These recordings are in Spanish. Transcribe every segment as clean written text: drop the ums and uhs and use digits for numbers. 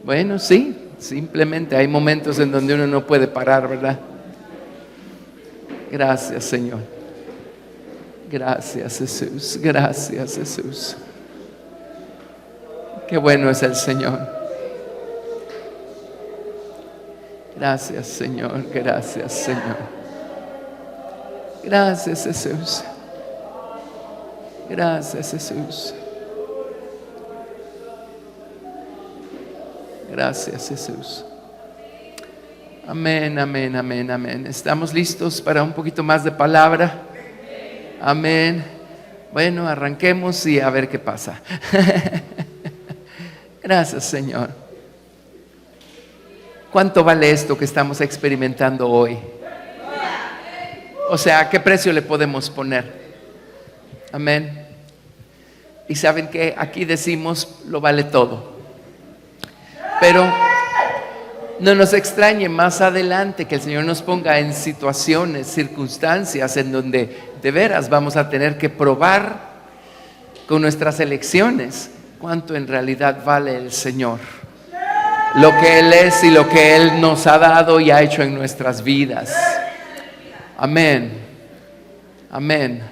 Bueno, sí, simplemente hay momentos en donde uno no puede parar, ¿verdad? Gracias, Señor. Gracias, Jesús. Gracias, Jesús. Qué bueno es el Señor. Gracias, Señor. Gracias, Señor. Gracias, Jesús. Gracias, Jesús. Gracias, Jesús. Amén, amén, amén, amén. ¿Estamos listos para un poquito más de palabra? Amén. Bueno, arranquemos y a ver qué pasa. Gracias, Señor. ¿Cuánto vale esto que estamos experimentando hoy? O sea, ¿qué precio le podemos poner? Amén. Y saben que aquí decimos lo vale todo. Pero no nos extrañe más adelante que el Señor nos ponga en situaciones, circunstancias en donde de veras vamos a tener que probar con nuestras elecciones cuánto en realidad vale el Señor, lo que Él es y lo que Él nos ha dado y ha hecho en nuestras vidas. Amén. Amén.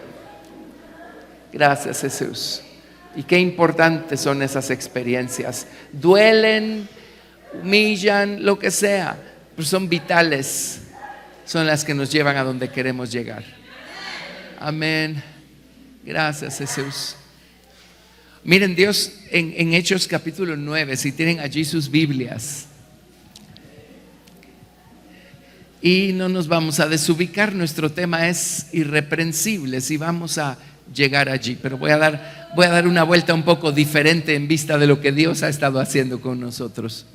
Gracias, Jesús. Y qué importantes son esas experiencias. Duelen, humillan, lo que sea, pero son vitales. Son las que nos llevan a donde queremos llegar. Amén. Gracias, Jesús. Miren, Dios en Hechos capítulo 9, si tienen allí sus Biblias. Y no nos vamos a desubicar, nuestro tema es irreprensibles y vamos a llegar allí. Pero voy a dar una vuelta un poco diferente en vista de lo que Dios ha estado haciendo con nosotros.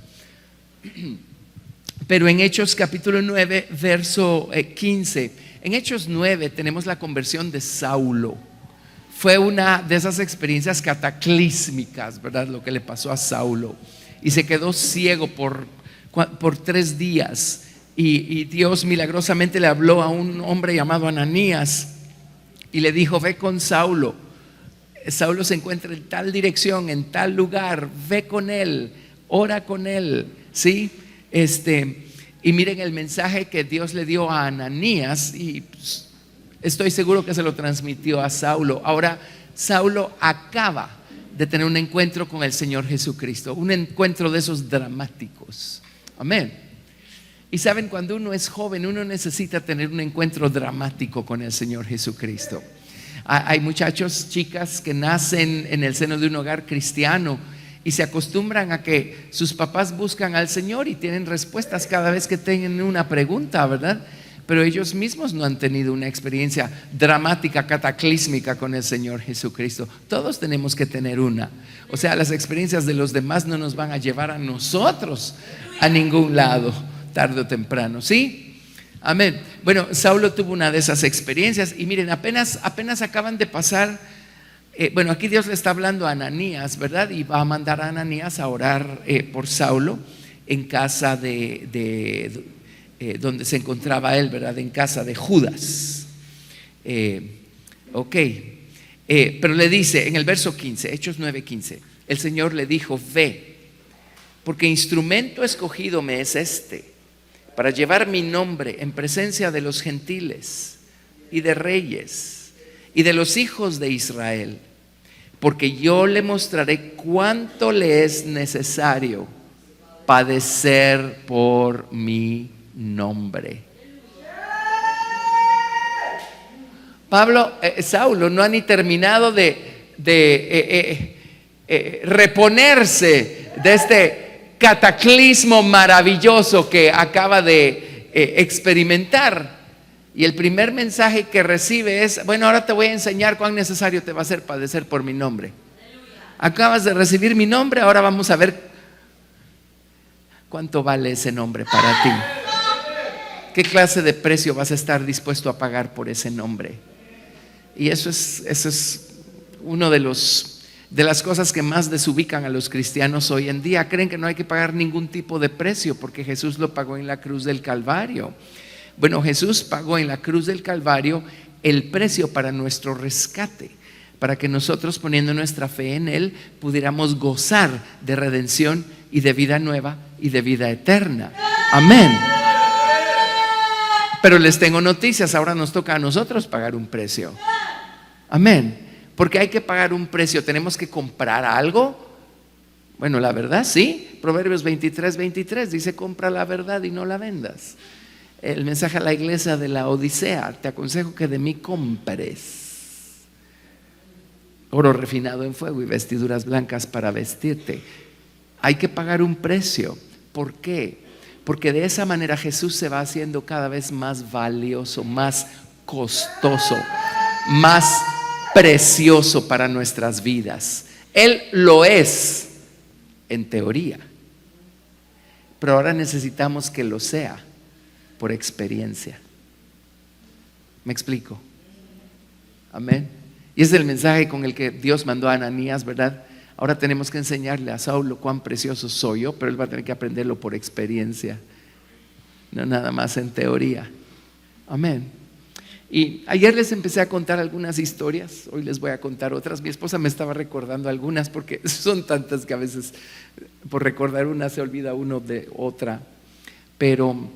Pero en Hechos capítulo 9, verso 15. En Hechos 9 tenemos la conversión de Saulo. Fue una de esas experiencias cataclísmicas, ¿verdad? Lo que le pasó a Saulo. Y se quedó ciego por 3 días. Y Dios milagrosamente le habló a un hombre llamado Ananías. Y le dijo, ve con Saulo. Saulo se encuentra en tal dirección, en tal lugar. Ve con él, ora con él. ¿Sí? Y miren el mensaje que Dios le dio a Ananías. Y pues, estoy seguro que se lo transmitió a Saulo. Ahora, Saulo acaba de tener un encuentro con el Señor Jesucristo. Un encuentro de esos dramáticos. Amén. Y saben, cuando uno es joven, uno necesita tener un encuentro dramático con el Señor Jesucristo. Hay muchachos, chicas que nacen en el seno de un hogar cristiano y se acostumbran a que sus papás buscan al Señor y tienen respuestas cada vez que tienen una pregunta, ¿verdad? Pero ellos mismos no han tenido una experiencia dramática, cataclísmica con el Señor Jesucristo. Todos tenemos que tener una. O sea, las experiencias de los demás no nos van a llevar a nosotros a ningún lado, tarde o temprano, ¿sí? Amén. Bueno, Saulo tuvo una de esas experiencias y miren, apenas acaban de pasar. Bueno, aquí Dios le está hablando a Ananías, ¿verdad? Y va a mandar a Ananías a orar por Saulo en casa de donde se encontraba él, ¿verdad? En casa de Judas. Pero le dice en el verso 15, Hechos 9:15, el Señor le dijo, ve, porque instrumento escogido me es para llevar mi nombre en presencia de los gentiles y de reyes y de los hijos de Israel, porque yo le mostraré cuánto le es necesario padecer por mi nombre. Saulo no ha ni terminado de reponerse de este cataclismo maravilloso que acaba de experimentar. Y el primer mensaje que recibe es, bueno, ahora te voy a enseñar cuán necesario te va a ser padecer por mi nombre. Acabas de recibir mi nombre, ahora vamos a ver cuánto vale ese nombre para ti. ¿Qué clase de precio vas a estar dispuesto a pagar por ese nombre? Y eso es uno de las cosas que más desubican a los cristianos hoy en día. Creen que no hay que pagar ningún tipo de precio porque Jesús lo pagó en la cruz del Calvario. Bueno, Jesús pagó en la cruz del Calvario el precio para nuestro rescate, para que nosotros, poniendo nuestra fe en Él, pudiéramos gozar de redención y de vida nueva y de vida eterna. Amén. Pero les tengo noticias, ahora nos toca a nosotros pagar un precio. Amén. Porque hay que pagar un precio, tenemos que comprar algo. Bueno, la verdad sí. Proverbios 23:23 dice: compra la verdad y no la vendas. El mensaje a la iglesia de la Odisea: te aconsejo que de mí compres oro refinado en fuego y vestiduras blancas para vestirte. Hay que pagar un precio. ¿Por qué? Porque de esa manera Jesús se va haciendo cada vez más valioso, más costoso, más precioso para nuestras vidas. Él lo es en teoría, pero ahora necesitamos que lo sea por experiencia. ¿Me explico? Amén. Y es el mensaje con el que Dios mandó a Ananías, ¿verdad? Ahora tenemos que enseñarle a Saulo cuán precioso soy yo, pero él va a tener que aprenderlo por experiencia, no nada más en teoría. Amén. Y ayer les empecé a contar algunas historias, hoy les voy a contar otras. Mi esposa me estaba recordando algunas porque son tantas que a veces por recordar una se olvida uno de otra. Pero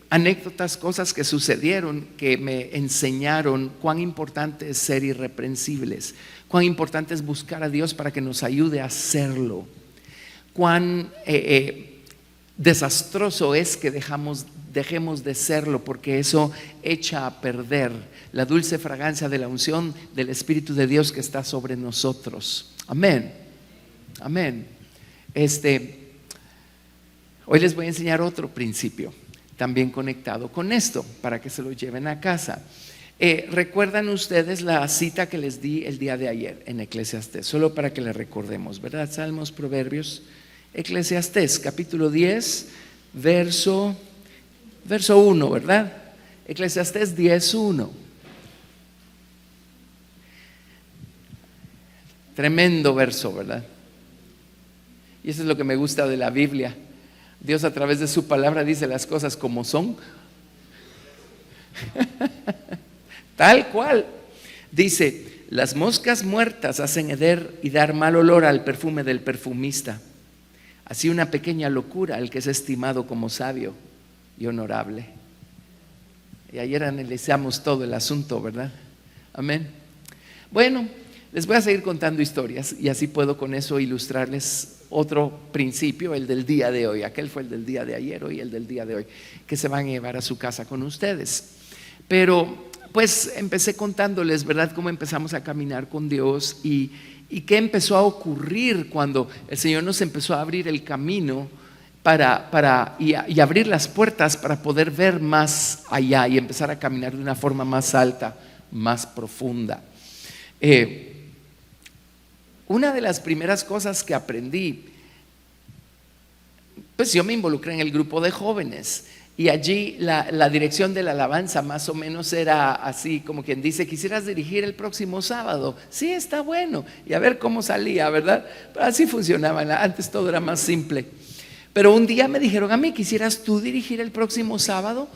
anécdotas, cosas que sucedieron que me enseñaron cuán importante es ser irreprensibles, cuán importante es buscar a Dios para que nos ayude a hacerlo, cuán desastroso es que dejemos de serlo, porque eso echa a perder la dulce fragancia de la unción del Espíritu de Dios que está sobre nosotros. Amén. Amén. Hoy les voy a enseñar otro principio también conectado con esto, para que se lo lleven a casa. ¿Recuerdan ustedes la cita que les di el día de ayer en Eclesiastés? Solo para que la recordemos, ¿verdad? Salmos, Proverbios, Eclesiastés, capítulo 10, verso 1, ¿verdad? Eclesiastés 10:1. Tremendo verso, ¿verdad? Y eso es lo que me gusta de la Biblia. Dios a través de su palabra dice las cosas como son. Tal cual. Dice: las moscas muertas hacen heder y dar mal olor al perfume del perfumista. Así una pequeña locura al que es estimado como sabio y honorable. Y ayer analizamos todo el asunto, ¿verdad? Amén. Bueno, les voy a seguir contando historias y así puedo con eso ilustrarles otro principio, el del día de hoy. Aquel fue el del día de ayer, hoy el del día de hoy, que se van a llevar a su casa con ustedes. Pero pues empecé contándoles, ¿verdad?, cómo empezamos a caminar con Dios y qué empezó a ocurrir cuando el Señor nos empezó a abrir el camino y abrir las puertas para poder ver más allá y empezar a caminar de una forma más alta, más profunda. Una de las primeras cosas que aprendí, pues yo me involucré en el grupo de jóvenes y allí la dirección de la alabanza más o menos era así, como quien dice: ¿quisieras dirigir el próximo sábado? Sí, está bueno. Y a ver cómo salía, ¿verdad? Pero así funcionaba, antes todo era más simple. Pero un día me dijeron a mí: ¿quisieras tú dirigir el próximo sábado?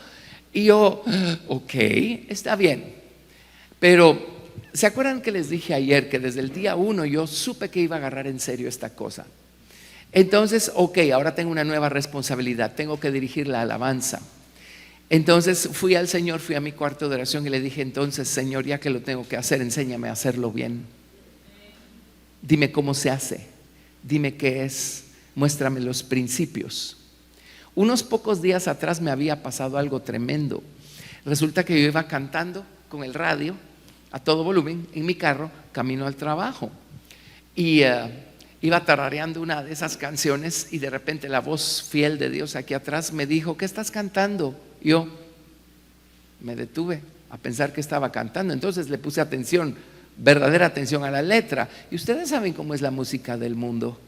Y yo, ok, está bien. Pero ¿se acuerdan que les dije ayer que desde el día 1 yo supe que iba a agarrar en serio esta cosa? Entonces, ok, ahora tengo una nueva responsabilidad, tengo que dirigir la alabanza. Entonces fui al Señor, fui a mi cuarto de oración y le dije: entonces, Señor, ya que lo tengo que hacer, enséñame a hacerlo bien. Dime cómo se hace, dime qué es, muéstrame los principios. Unos pocos días atrás me había pasado algo tremendo. Resulta que yo iba cantando con el radio a todo volumen en mi carro, camino al trabajo, y iba tarareando una de esas canciones y de repente la voz fiel de Dios aquí atrás me dijo: ¿qué estás cantando? Yo me detuve a pensar que estaba cantando, entonces le puse atención, verdadera atención a la letra. Y ustedes saben cómo es la música del mundo.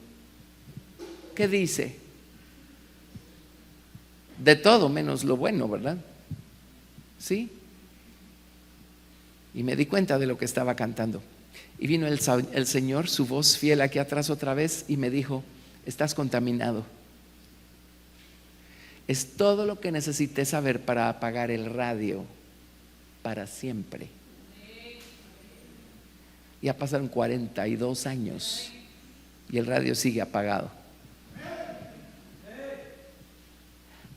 ¿Qué dice? De todo menos lo bueno, ¿verdad? ¿Sí? Y me di cuenta de lo que estaba cantando. Y vino el Señor, su voz fiel aquí atrás otra vez, y me dijo: estás contaminado. Es todo lo que necesité saber para apagar el radio para siempre. Ya pasaron 42 años. y el radio sigue apagado.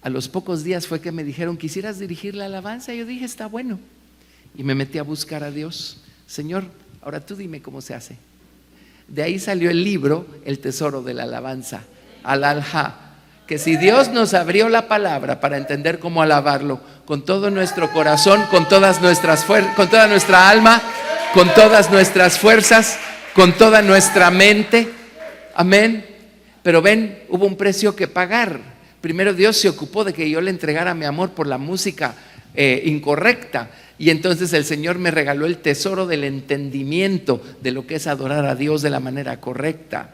A los pocos días fue que me dijeron: ¿quisieras dirigir la alabanza? Yo dije: está bueno. Y me metí a buscar a Dios. Señor, ahora tú dime cómo se hace. De ahí salió el libro El tesoro de la alabanza, Al-Alha, que si Dios nos abrió la palabra para entender cómo alabarlo con todo nuestro corazón, con todas nuestras con toda nuestra alma, con todas nuestras fuerzas, con toda nuestra mente. Amén. Pero ven, hubo un precio que pagar. Primero Dios se ocupó de que yo le entregara mi amor por la música incorrecta. Y entonces el Señor me regaló el tesoro del entendimiento de lo que es adorar a Dios de la manera correcta.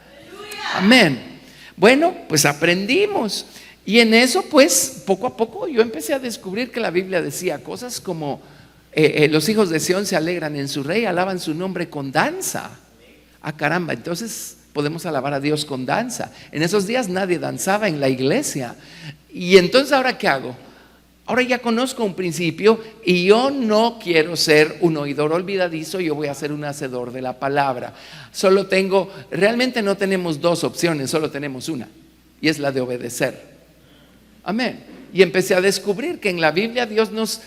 Amén. Bueno, pues aprendimos. Y en eso, pues, poco a poco yo empecé a descubrir que la Biblia decía cosas como los hijos de Sión se alegran en su rey, alaban su nombre con danza. Ah, caramba, entonces podemos alabar a Dios con danza. En esos días nadie danzaba en la iglesia. Y entonces, ¿ahora qué hago? Ahora ya conozco un principio y yo no quiero ser un oidor olvidadizo, yo voy a ser un hacedor de la palabra. Realmente no tenemos dos opciones, solo tenemos una, y es la de obedecer. Amén. Y empecé a descubrir que en la Biblia Dios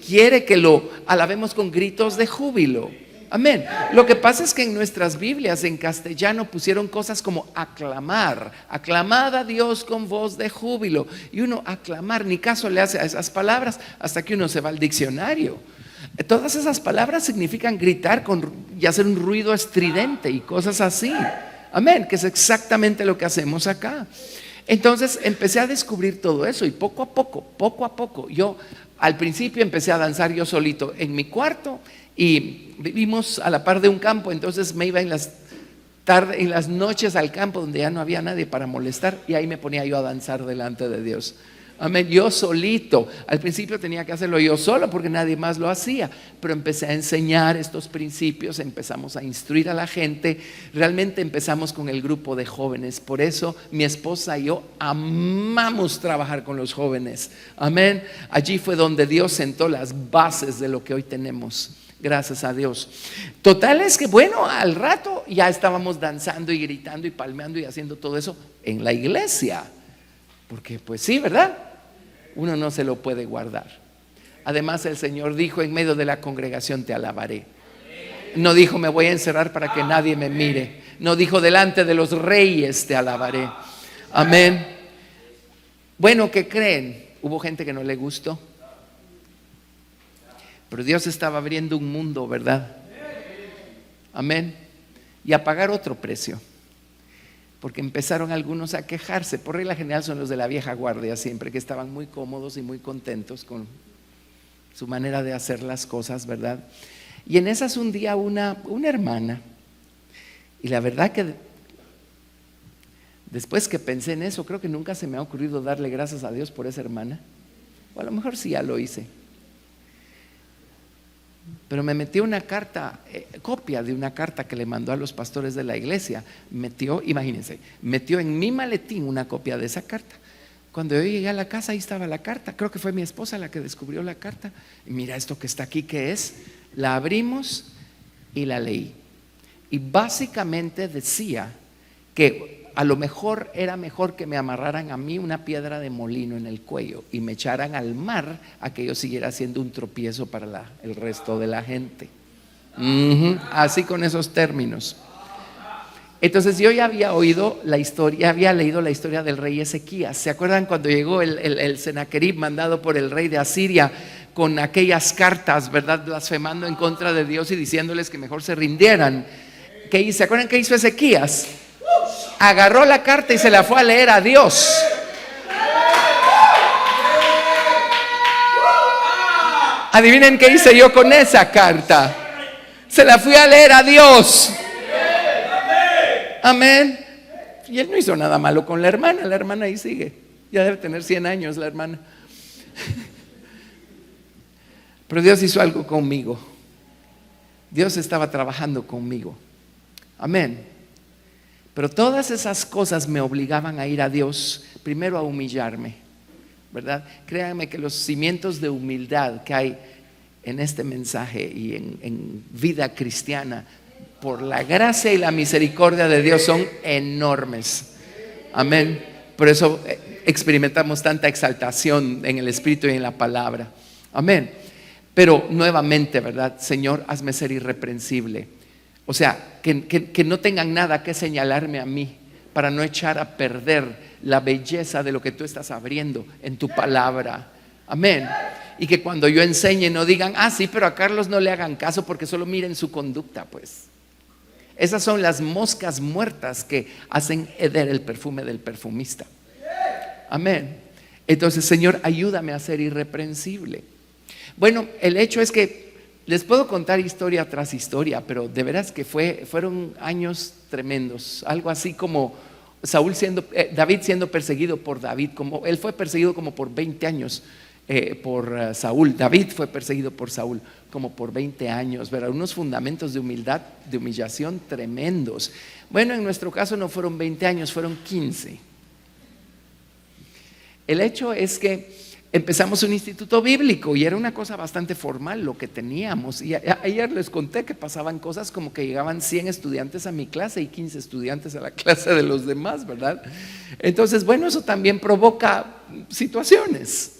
quiere que lo alabemos con gritos de júbilo. Amén. Lo que pasa es que en nuestras Biblias en castellano pusieron cosas como aclamar, aclamad a Dios con voz de júbilo. Y uno aclamar, ni caso le hace a esas palabras hasta que uno se va al diccionario. Todas esas palabras significan gritar y hacer un ruido estridente y cosas así. Amén, que es exactamente lo que hacemos acá. Entonces empecé a descubrir todo eso y poco a poco, yo al principio empecé a danzar yo solito en mi cuarto. Y vivimos a la par de un campo, entonces me iba en las noches al campo donde ya no había nadie para molestar, y ahí me ponía yo a danzar delante de Dios. Amén, yo solito. Al principio tenía que hacerlo yo solo porque nadie más lo hacía, pero empecé a enseñar estos principios, empezamos a instruir a la gente. Realmente empezamos con el grupo de jóvenes. Por eso mi esposa y yo amamos trabajar con los jóvenes. Amén. Allí fue donde Dios sentó las bases de lo que hoy tenemos. Gracias a Dios. Total es que bueno, al rato ya estábamos danzando y gritando y palmeando y haciendo todo eso en la iglesia. Porque pues sí, ¿verdad? Uno no se lo puede guardar. Además el Señor dijo: en medio de la congregación te alabaré. No dijo: me voy a encerrar para que nadie me mire. No dijo: delante de los reyes te alabaré. Amén. Bueno, ¿qué creen? Hubo gente que no le gustó. Pero Dios estaba abriendo un mundo, ¿verdad? Amén. Y a pagar otro precio. Porque empezaron algunos a quejarse. Por regla general son los de la vieja guardia siempre, que estaban muy cómodos y muy contentos con su manera de hacer las cosas, ¿verdad? Y en esas un día una hermana, y la verdad que después que pensé en eso, creo que nunca se me ha ocurrido darle gracias a Dios por esa hermana. O a lo mejor sí ya lo hice. Pero me metió una carta, copia de una carta que le mandó a los pastores de la iglesia. Imagínense, metió en mi maletín una copia de esa carta. Cuando yo llegué a la casa, ahí estaba la carta. Creo que fue mi esposa la que descubrió la carta. Y mira esto que está aquí, ¿qué es? La abrimos y la leí. Y básicamente decía que a lo mejor era mejor que me amarraran a mí una piedra de molino en el cuello y me echaran al mar a que yo siguiera siendo un tropiezo para el resto de la gente. Así, con esos términos. Entonces yo ya había oído la historia, había leído la historia del rey Ezequías. ¿Se acuerdan cuando llegó el Senaquerib mandado por el rey de Asiria con aquellas cartas, ¿verdad?, blasfemando en contra de Dios y diciéndoles que mejor se rindieran? ¿Se acuerdan qué hizo Ezequías? Agarró la carta y se la fue a leer a Dios. Adivinen qué hice yo con esa carta. Se la fui a leer a Dios. Amén. Y él no hizo nada malo con la hermana ahí sigue. Ya debe tener 100 años la hermana. Pero Dios hizo algo conmigo. Dios estaba trabajando conmigo. Amén. Pero todas esas cosas me obligaban a ir a Dios, primero a humillarme, ¿verdad? Créanme que los cimientos de humildad que hay en este mensaje y en vida cristiana por la gracia y la misericordia de Dios son enormes. Amén. Por eso experimentamos tanta exaltación en el Espíritu y en la palabra. Amén. Pero nuevamente, ¿verdad? Señor, hazme ser irreprensible. O sea, que no tengan nada que señalarme a mí para no echar a perder la belleza de lo que tú estás abriendo en tu palabra. Amén. Y que cuando yo enseñe no digan, sí, pero a Carlos no le hagan caso porque solo miren su conducta, pues. Esas son las moscas muertas que hacen heder el perfume del perfumista. Amén. Entonces, Señor, ayúdame a ser irreprensible. Bueno, el hecho es que les puedo contar historia tras historia, pero de veras que fueron años tremendos. Algo así como David siendo perseguido por David, como él fue perseguido como por 20 años por Saúl. David fue perseguido por Saúl como por 20 años, ¿verdad? Unos fundamentos de humildad, de humillación tremendos. Bueno, en nuestro caso no fueron 20 años, fueron 15. El hecho es que empezamos un instituto bíblico y era una cosa bastante formal lo que teníamos. Y ayer les conté que pasaban cosas como que llegaban 100 estudiantes a mi clase y 15 estudiantes a la clase de los demás, ¿verdad? Entonces, bueno, eso también provoca situaciones.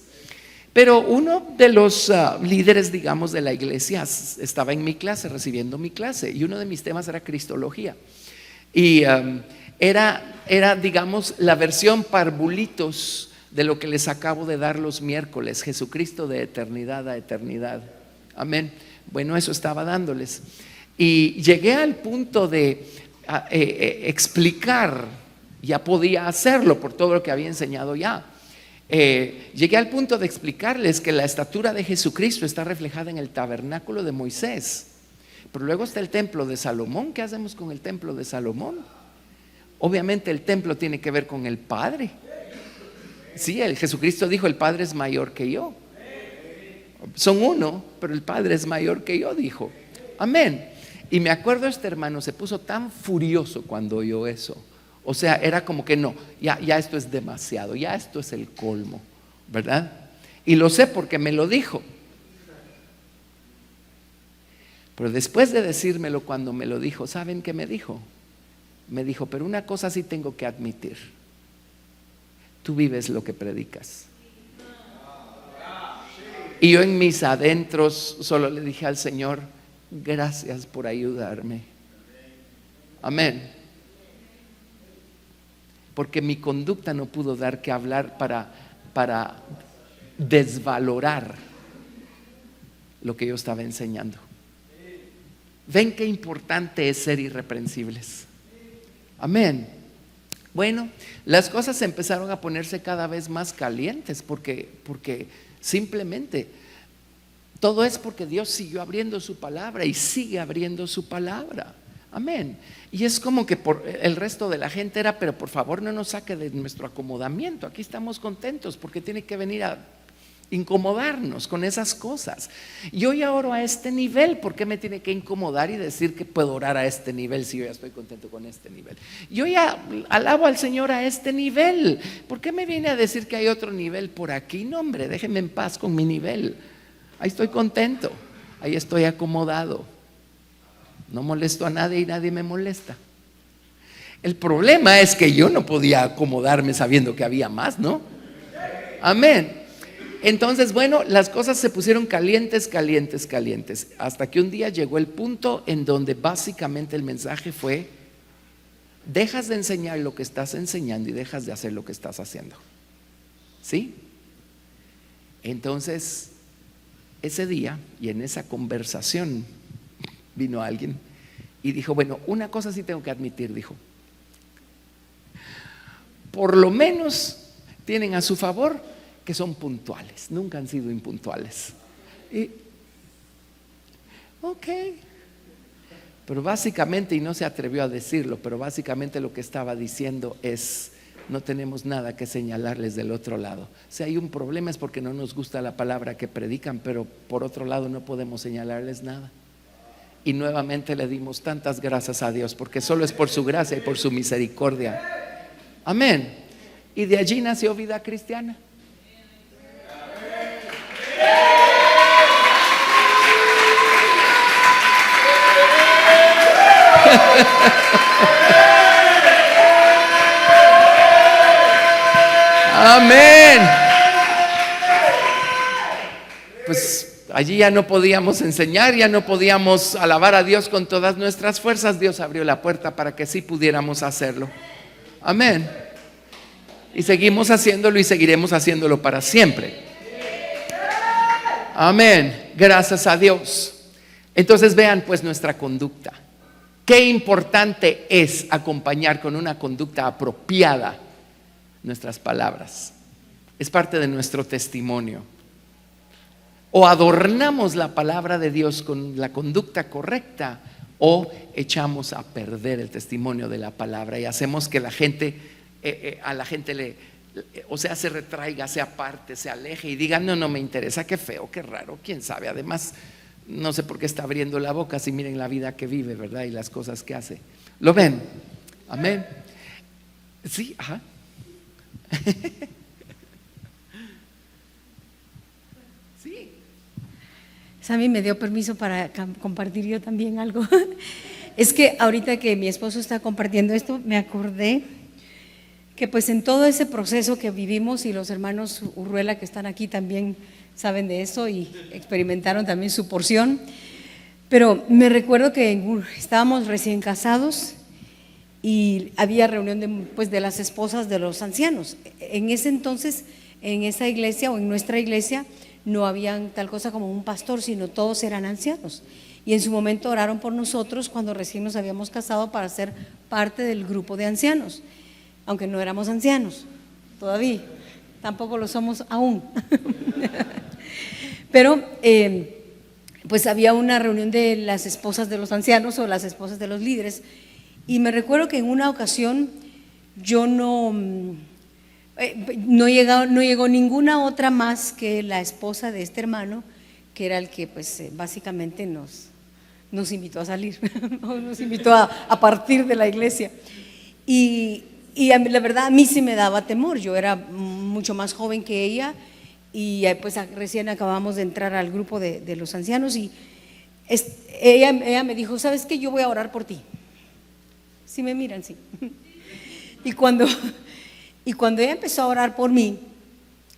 Pero uno de los líderes, digamos, de la iglesia estaba en mi clase, recibiendo mi clase, y uno de mis temas era cristología. Y era, digamos, la versión parvulitos de lo que les acabo de dar los miércoles, Jesucristo de eternidad a eternidad. Amén. Bueno, eso estaba dándoles. Y llegué al punto de explicar, ya podía hacerlo por todo lo que había enseñado ya. Llegué al punto de explicarles que la estatura de Jesucristo está reflejada en el tabernáculo de Moisés, pero luego está el templo de Salomón. ¿Qué hacemos con el templo de Salomón? Obviamente el templo tiene que ver con el Padre. Sí, el Jesucristo dijo: el Padre es mayor que yo. Son uno, pero el Padre es mayor que yo, dijo. Amén. Y me acuerdo, este hermano se puso tan furioso cuando oyó eso. O sea, era como que no, ya esto es demasiado, ya esto es el colmo, ¿verdad? Y lo sé porque me lo dijo. Pero después de decírmelo, cuando me lo dijo, ¿saben qué me dijo? Me dijo: pero una cosa sí tengo que admitir, tú vives lo que predicas. Y yo en mis adentros solo le dije al Señor: gracias por ayudarme. Amén. Porque mi conducta no pudo dar que hablar para desvalorar lo que yo estaba enseñando. ¿Ven qué importante es ser irreprensibles? Amén. Bueno, las cosas empezaron a ponerse cada vez más calientes porque simplemente todo es porque Dios siguió abriendo su palabra y sigue abriendo su palabra. Amén. Y es como que por el resto de la gente era: pero por favor no nos saque de nuestro acomodamiento, aquí estamos contentos, porque tiene que venir a incomodarnos con esas cosas. Yo ya oro a este nivel, ¿por qué me tiene que incomodar y decir que puedo orar a este nivel si yo ya estoy contento con este nivel? Yo ya alabo al Señor a este nivel, ¿por qué me viene a decir que hay otro nivel por aquí? No, hombre, déjeme en paz con mi nivel. Ahí estoy contento, ahí estoy acomodado. No molesto a nadie y nadie me molesta. El problema es que yo no podía acomodarme sabiendo que había más, ¿no? Amén. Entonces, bueno, las cosas se pusieron calientes, hasta que un día llegó el punto en donde básicamente el mensaje fue: dejas de enseñar lo que estás enseñando y dejas de hacer lo que estás haciendo. ¿Sí? Entonces, ese día y en esa conversación vino alguien y dijo: bueno, una cosa sí tengo que admitir, dijo, por lo menos tienen a su favor que son puntuales, nunca han sido impuntuales. Y ok, pero básicamente, y no se atrevió a decirlo, pero básicamente lo que estaba diciendo es: no tenemos nada que señalarles del otro lado. Si hay un problema es porque no nos gusta la palabra que predican, pero por otro lado no podemos señalarles nada. Y nuevamente le dimos tantas gracias a Dios, porque solo es por su gracia y por su misericordia. Amén. Y de allí nació Vida Cristiana. Amén. Pues allí ya no podíamos enseñar, ya no podíamos alabar a Dios con todas nuestras fuerzas. Dios abrió la puerta para que sí pudiéramos hacerlo. Amén. Y seguimos haciéndolo y seguiremos haciéndolo para siempre. Amén. Gracias a Dios. Entonces vean pues nuestra conducta. Qué importante es acompañar con una conducta apropiada nuestras palabras. Es parte de nuestro testimonio. O adornamos la palabra de Dios con la conducta correcta, o echamos a perder el testimonio de la palabra y hacemos que la gente, a la gente se retraiga, se aparte, se aleje y diga: no me interesa, qué feo, qué raro, quién sabe. Además, no sé por qué está abriendo la boca, si miren la vida que vive, ¿verdad? Y las cosas que hace. ¿Lo ven? Amén. Sí, ajá. Sí. Sammy me dio permiso para compartir yo también algo. Es que ahorita que mi esposo está compartiendo esto, me acordé que pues en todo ese proceso que vivimos, y los hermanos Urruela que están aquí también saben de eso y experimentaron también su porción, pero me recuerdo que estábamos recién casados y había reunión de las esposas de los ancianos. En ese entonces, en esa iglesia o en nuestra iglesia, no había tal cosa como un pastor, sino todos eran ancianos. Y en su momento oraron por nosotros cuando recién nos habíamos casado para ser parte del grupo de ancianos, aunque no éramos ancianos todavía, tampoco lo somos aún. Pero pues había una reunión de las esposas de los ancianos o las esposas de los líderes, y me recuerdo que en una ocasión yo no llegó ninguna otra más que la esposa de este hermano, que era el que pues básicamente nos invitó a salir, nos invitó a partir de la iglesia. Y la verdad a mí sí me daba temor. Yo era mucho más joven que ella y pues recién acabamos de entrar al grupo de los ancianos, y ella me dijo: ¿sabes qué? Yo voy a orar por ti. Si me miran, sí. Y cuando ella empezó a orar por mí,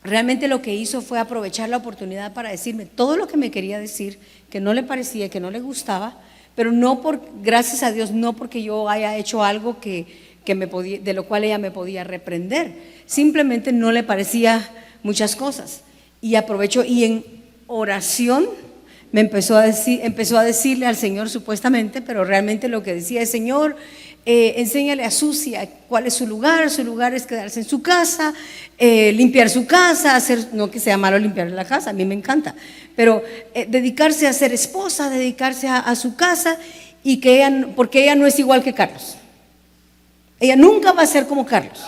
realmente lo que hizo fue aprovechar la oportunidad para decirme todo lo que me quería decir, que no le parecía, que no le gustaba, pero gracias a Dios, no porque yo haya hecho algo de lo cual ella me podía reprender, simplemente no le parecía muchas cosas. Y aprovechó, y en oración me empezó a decirle al Señor, supuestamente, pero realmente lo que decía es: Señor, enséñale a Sucia cuál es su lugar es quedarse en su casa, limpiar su casa, no que sea malo limpiar la casa, a mí me encanta, pero dedicarse a ser esposa, dedicarse a su casa, y porque ella no es igual que Carlos, ella nunca va a ser como Carlos,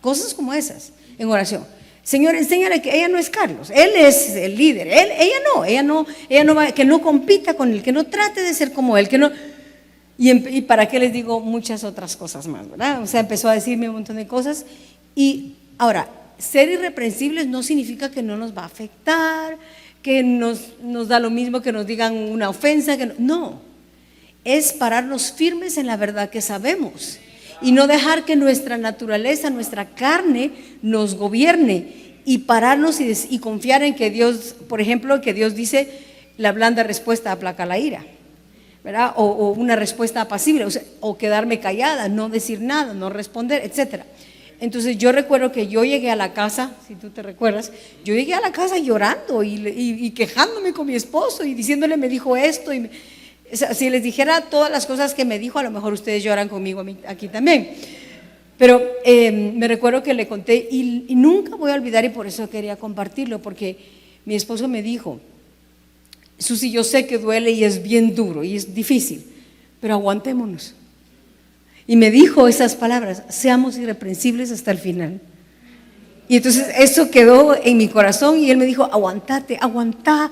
cosas como esas en oración. Señor, enséñale que ella no es Carlos, él es el líder, ella no va, que no compita con él, que no trate de ser como él, que no. Y para qué les digo muchas otras cosas más, ¿verdad? O sea, empezó a decirme un montón de cosas. Y ahora, ser irreprensibles no significa que no nos va a afectar, que nos da lo mismo que nos digan una ofensa, no, es pararnos firmes en la verdad que sabemos y no dejar que nuestra naturaleza, nuestra carne nos gobierne, y pararnos y confiar en que Dios, por ejemplo, que Dios dice: la blanda respuesta aplaca la ira, ¿verdad? O una respuesta apacible, o quedarme callada, no decir nada, no responder, etcétera. Entonces yo recuerdo que yo llegué a la casa, si tú te recuerdas, yo llegué a la casa llorando y quejándome con mi esposo y diciéndole: me dijo esto, si les dijera todas las cosas que me dijo, a lo mejor ustedes lloran conmigo aquí también. Pero me recuerdo que le conté, y nunca voy a olvidar, y por eso quería compartirlo, porque mi esposo me dijo: Susi, yo sé que duele y es bien duro y es difícil, pero aguantémonos. Y me dijo esas palabras: seamos irreprensibles hasta el final. Y entonces eso quedó en mi corazón, y él me dijo: aguantate, aguantá,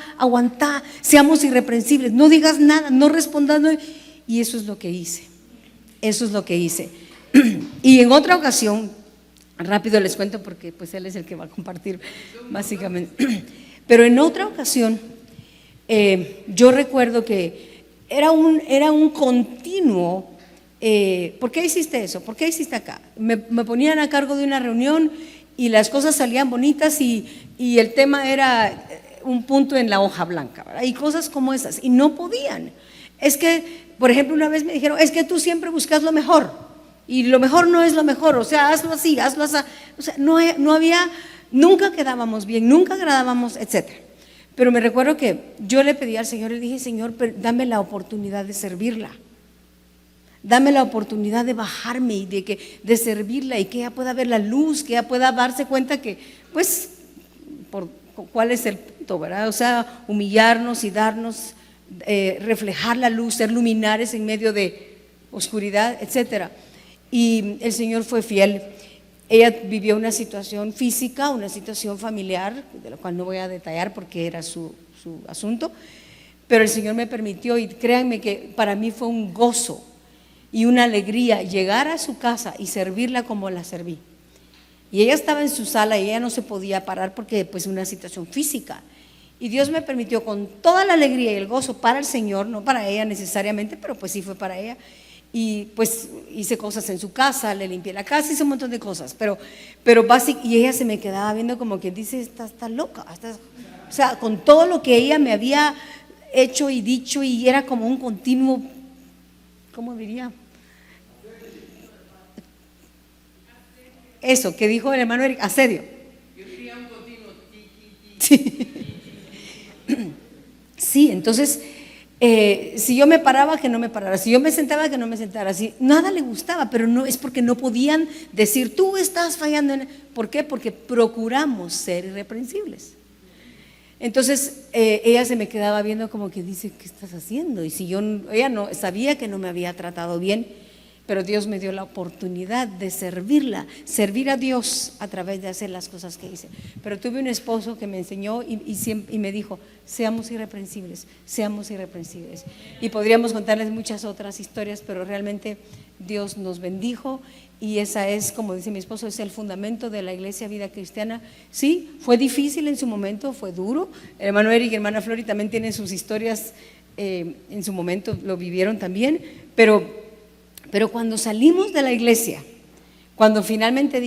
seamos irreprensibles, no digas nada, no respondas. Y eso es lo que hice, Y en otra ocasión, rápido les cuento porque pues él es el que va a compartir básicamente, pero en otra ocasión yo recuerdo que era un continuo ¿por qué hiciste eso? ¿Por qué hiciste acá? Me ponían a cargo de una reunión y las cosas salían bonitas y el tema era un punto en la hoja blanca, ¿verdad? Y cosas como esas, y no podían. Es que, por ejemplo, una vez me dijeron, es que tú siempre buscas lo mejor, y lo mejor no es lo mejor, o sea, hazlo así, hazlo así. O sea, no había, nunca quedábamos bien, nunca agradábamos, etc. Pero me recuerdo que yo le pedí al Señor, le dije, Señor, dame la oportunidad de servirla. Dame la oportunidad de bajarme y de servirla, y que ella pueda ver la luz, que ella pueda darse cuenta que, pues, cuál es el punto, ¿verdad? O sea, humillarnos y darnos, reflejar la luz, ser luminares en medio de oscuridad, etc. Y el Señor fue fiel. Ella vivió una situación física, una situación familiar, de la cual no voy a detallar porque era su asunto, pero el Señor me permitió, y créanme que para mí fue un gozo y una alegría llegar a su casa y servirla como la serví. Y ella estaba en su sala y ella no se podía parar porque pues una situación física. Y Dios me permitió, con toda la alegría y el gozo para el Señor, no para ella necesariamente, pero pues sí fue para ella. Y pues hice cosas en su casa, le limpié la casa, hice un montón de cosas, pero y ella se me quedaba viendo como que dice, está loca, o sea, con todo lo que ella me había hecho y dicho, y era como un continuo, ¿cómo diría? Eso que dijo el hermano Eric, asedio. Yo diría un continuo sí. Sí, entonces si yo me paraba, que no me parara, si yo me sentaba, que no me sentara, si nada le gustaba, pero no es porque no podían decir, tú estás fallando. ¿Por qué? Porque procuramos ser irreprensibles. Entonces ella se me quedaba viendo como que dice, ¿qué estás haciendo? Y si ella no sabía que no me había tratado bien, pero Dios me dio la oportunidad de servirla, servir a Dios a través de hacer las cosas que hice. Pero tuve un esposo que me enseñó y me dijo, seamos irreprensibles, seamos irreprensibles. Y podríamos contarles muchas otras historias, pero realmente Dios nos bendijo, y esa es, como dice mi esposo, es el fundamento de la Iglesia Vida Cristiana. Sí, fue difícil en su momento, fue duro. El hermano Eric y hermana Flori también tienen sus historias, en su momento lo vivieron también, pero cuando salimos de la iglesia, cuando finalmente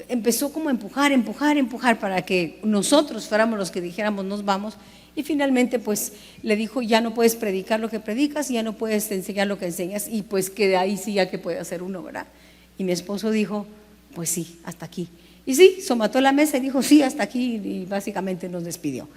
empezó como a empujar para que nosotros fuéramos los que dijéramos nos vamos, y finalmente pues le dijo, ya no puedes predicar lo que predicas, ya no puedes enseñar lo que enseñas, y pues que ahí sí ya que puede hacer uno, ¿verdad? Y mi esposo dijo, pues sí, hasta aquí. Y sí, somató la mesa y dijo, sí, hasta aquí, y básicamente nos despidió.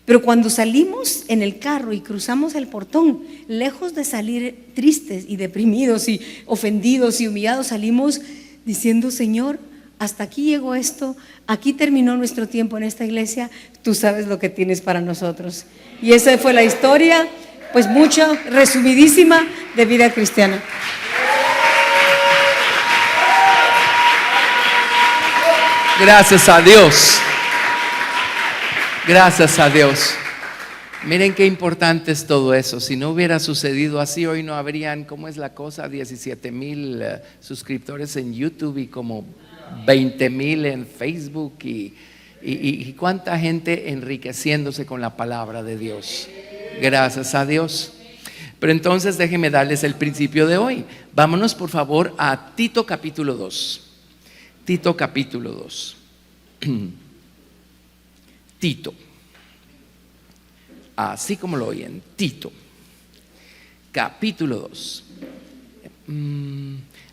Pero cuando salimos en el carro y cruzamos el portón, lejos de salir tristes y deprimidos y ofendidos y humillados, salimos diciendo, Señor, hasta aquí llegó esto, aquí terminó nuestro tiempo en esta iglesia, tú sabes lo que tienes para nosotros. Y esa fue la historia, pues mucha, resumidísima, de Vida Cristiana. Gracias a Dios. Gracias a Dios. Miren qué importante es todo eso. Si no hubiera sucedido así, hoy no habrían, ¿cómo es la cosa? 17,000 suscriptores en YouTube y como 20,000 en Facebook y cuánta gente enriqueciéndose con la palabra de Dios. Gracias a Dios. Pero entonces déjenme darles el principio de hoy. Vámonos por favor a Tito capítulo 2. Tito capítulo 2. Tito, así como lo oyen, Tito, capítulo 2.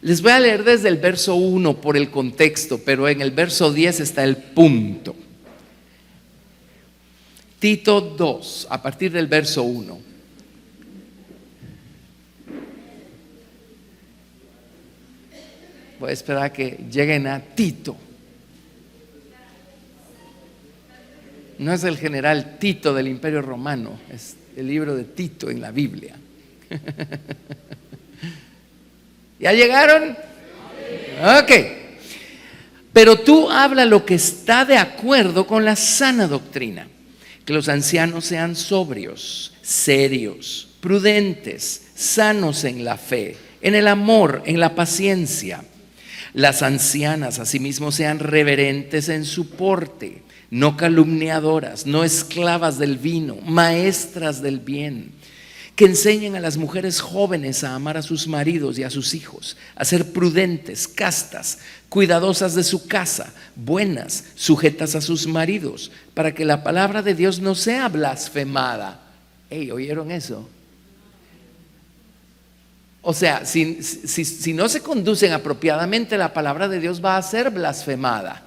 Les voy a leer desde el verso 1 por el contexto, pero en el verso 10 está el punto. Tito 2, a partir del verso 1. Voy a esperar a que lleguen a Tito. No es el general Tito del Imperio Romano, es el libro de Tito en la Biblia. ¿Ya llegaron? Ok. Pero tú habla lo que está de acuerdo con la sana doctrina, que los ancianos sean sobrios, serios, prudentes, sanos en la fe, en el amor, en la paciencia. Las ancianas asimismo sean reverentes en su porte, no calumniadoras, no esclavas del vino, maestras del bien, que enseñen a las mujeres jóvenes a amar a sus maridos y a sus hijos, a ser prudentes, castas, cuidadosas de su casa, buenas, sujetas a sus maridos, para que la palabra de Dios no sea blasfemada. Hey, ¿oyeron eso? O sea, si no se conducen apropiadamente, la palabra de Dios va a ser blasfemada.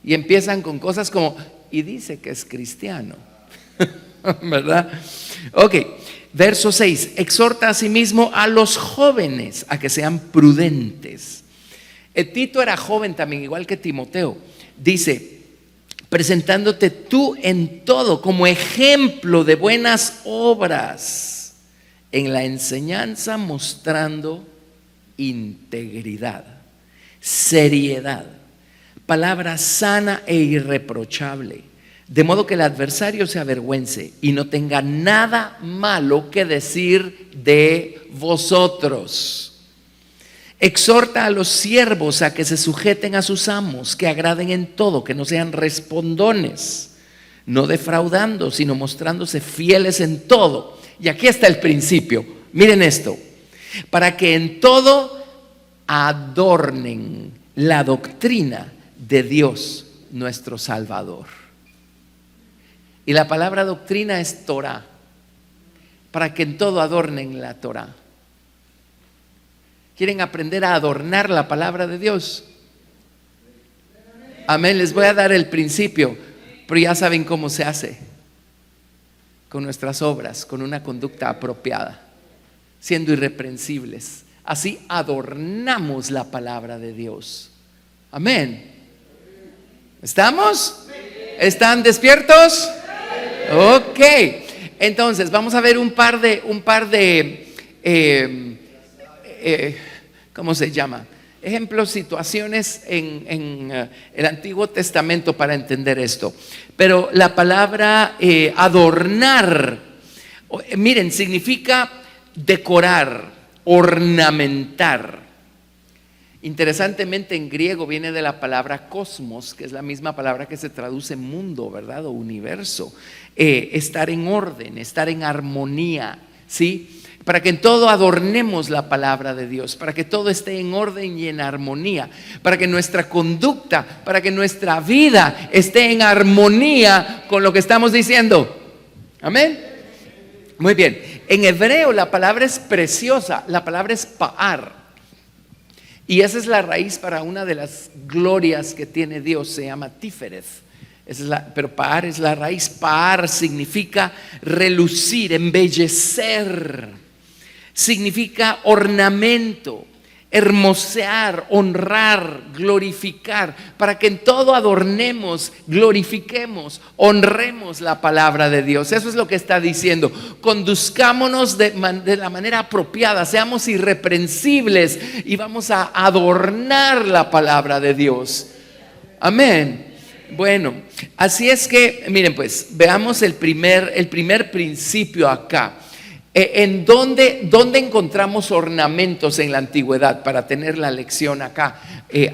Y empiezan con cosas como, y dice que es cristiano, ¿verdad? Ok. Verso 6, exhorta asimismo a los jóvenes a que sean prudentes. Tito era joven también, igual que Timoteo. Dice, presentándote tú en todo como ejemplo de buenas obras, en la enseñanza mostrando integridad, seriedad, palabra sana e irreprochable, de modo que el adversario se avergüence y no tenga nada malo que decir de vosotros. Exhorta a los siervos a que se sujeten a sus amos, que agraden en todo, que no sean respondones, no defraudando, sino mostrándose fieles en todo. Y aquí está el principio, miren esto, para que en todo adornen la doctrina de Dios nuestro Salvador. Y la palabra doctrina es Torah, para que en todo adornen la Torah. ¿Quieren aprender a adornar la palabra de Dios? Amén, les voy a dar el principio, pero ya saben cómo se hace. Con nuestras obras, con una conducta apropiada, siendo irreprensibles. Así adornamos la palabra de Dios. Amén. ¿Estamos? ¿Están despiertos? Ok, entonces vamos a ver un par de ¿cómo se llama? Ejemplos, situaciones en el Antiguo Testamento para entender esto. Pero la palabra adornar, miren, significa decorar, ornamentar. Interesantemente, en griego viene de la palabra cosmos, que es la misma palabra que se traduce mundo, ¿verdad? O universo. Estar en orden, estar en armonía, ¿sí? Para que en todo adornemos la palabra de Dios, para que todo esté en orden y en armonía, para que nuestra conducta, para que nuestra vida esté en armonía con lo que estamos diciendo. Amén. Muy bien. En hebreo la palabra es preciosa, la palabra es pa'ar. Y esa es la raíz para una de las glorias que tiene Dios, se llama Tífereth. Pero pa'ar es la raíz. Pa'ar significa relucir, embellecer, significa ornamento, hermosear, honrar, glorificar, para que en todo adornemos, glorifiquemos, honremos la palabra de Dios. Eso es lo que está diciendo. Conduzcámonos de la manera apropiada, seamos irreprensibles y vamos a adornar la palabra de Dios. Amén. Bueno, así es que, miren pues, veamos el primer principio acá. ¿En dónde encontramos ornamentos en la antigüedad? Para tener la lección acá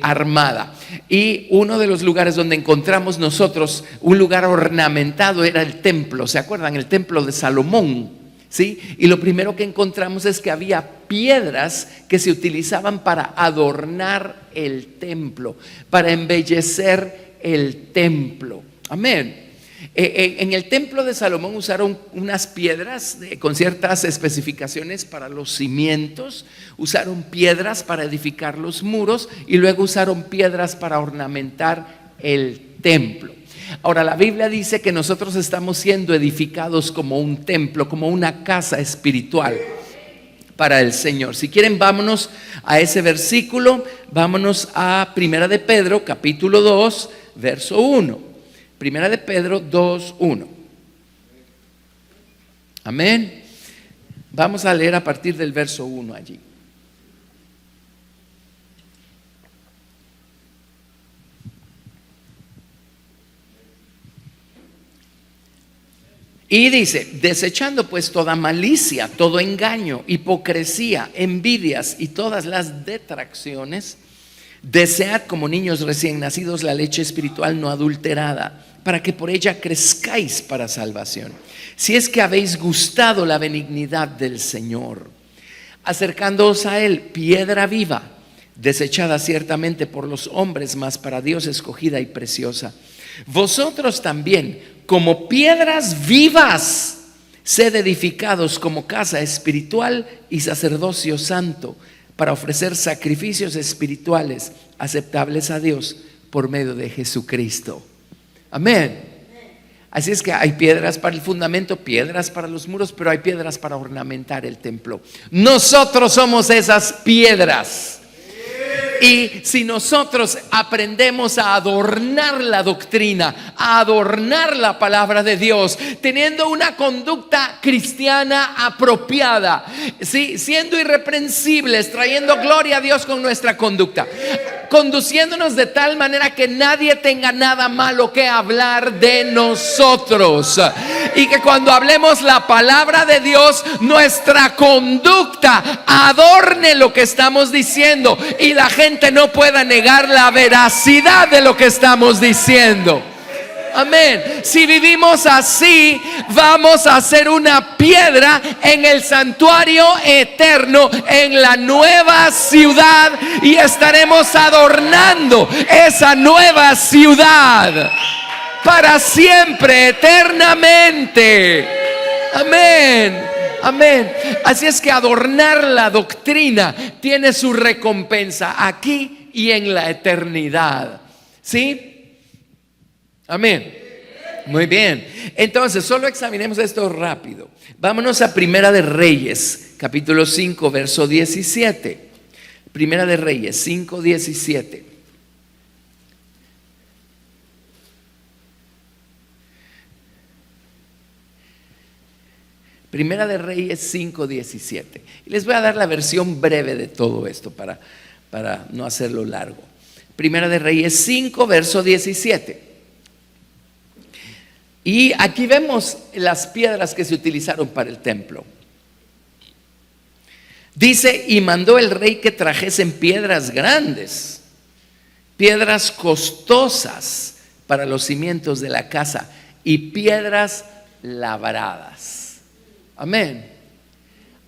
armada. Y uno de los lugares donde encontramos nosotros un lugar ornamentado era el templo. ¿Se acuerdan? El templo de Salomón, ¿sí? Y lo primero que encontramos es que había piedras que se utilizaban para adornar el templo, para embellecer el templo. Amén. En el templo de Salomón usaron unas piedras con ciertas especificaciones para los cimientos, usaron piedras para edificar los muros y luego usaron piedras para ornamentar el templo. Ahora, la Biblia dice que nosotros estamos siendo edificados como un templo, como una casa espiritual para el Señor. Si quieren, vámonos a ese versículo, vámonos a Primera de Pedro, capítulo 2, verso 1. Primera de Pedro 2:1. Amén. Vamos a leer a partir del verso 1 allí. Y dice, desechando pues toda malicia, todo engaño, hipocresía, envidias y todas las detracciones, Desead como niños recién nacidos la leche espiritual no adulterada, para que por ella crezcáis para salvación, si es que habéis gustado la benignidad del Señor, acercándoos a Él, piedra viva, desechada ciertamente por los hombres, mas para Dios escogida y preciosa. Vosotros también, como piedras vivas, sed edificados como casa espiritual y sacerdocio santo, para ofrecer sacrificios espirituales aceptables a Dios por medio de Jesucristo. Amén. Así es que hay piedras para el fundamento, piedras para los muros, pero hay piedras para ornamentar el templo. Nosotros somos esas piedras. Y si nosotros aprendemos a adornar la doctrina, a adornar la palabra de Dios, teniendo una conducta cristiana apropiada, ¿sí? Siendo irreprensibles, trayendo gloria a Dios con nuestra conducta, conduciéndonos de tal manera que nadie tenga nada malo que hablar de nosotros, y que cuando hablemos la palabra de Dios, nuestra conducta adorne lo que estamos diciendo y la gente no pueda negar la veracidad de lo que estamos diciendo. Amén. Si vivimos así, vamos a ser una piedra en el santuario eterno, en la nueva ciudad, y estaremos adornando esa nueva ciudad para siempre, eternamente. Amén. Amén. Así es que adornar la doctrina tiene su recompensa aquí y en la eternidad. ¿Sí? Amén. Muy bien. Entonces, solo examinemos esto rápido. Vámonos a Primera de Reyes, capítulo 5, verso 17. Primera de Reyes 5, 17. Primera de Reyes 5:17. Y les voy a dar la versión breve de todo esto para no hacerlo largo. Primera de Reyes 5, verso 17. Y aquí vemos las piedras que se utilizaron para el templo. Dice: y mandó el rey que trajesen piedras grandes, piedras costosas para los cimientos de la casa, y piedras labradas. Amén.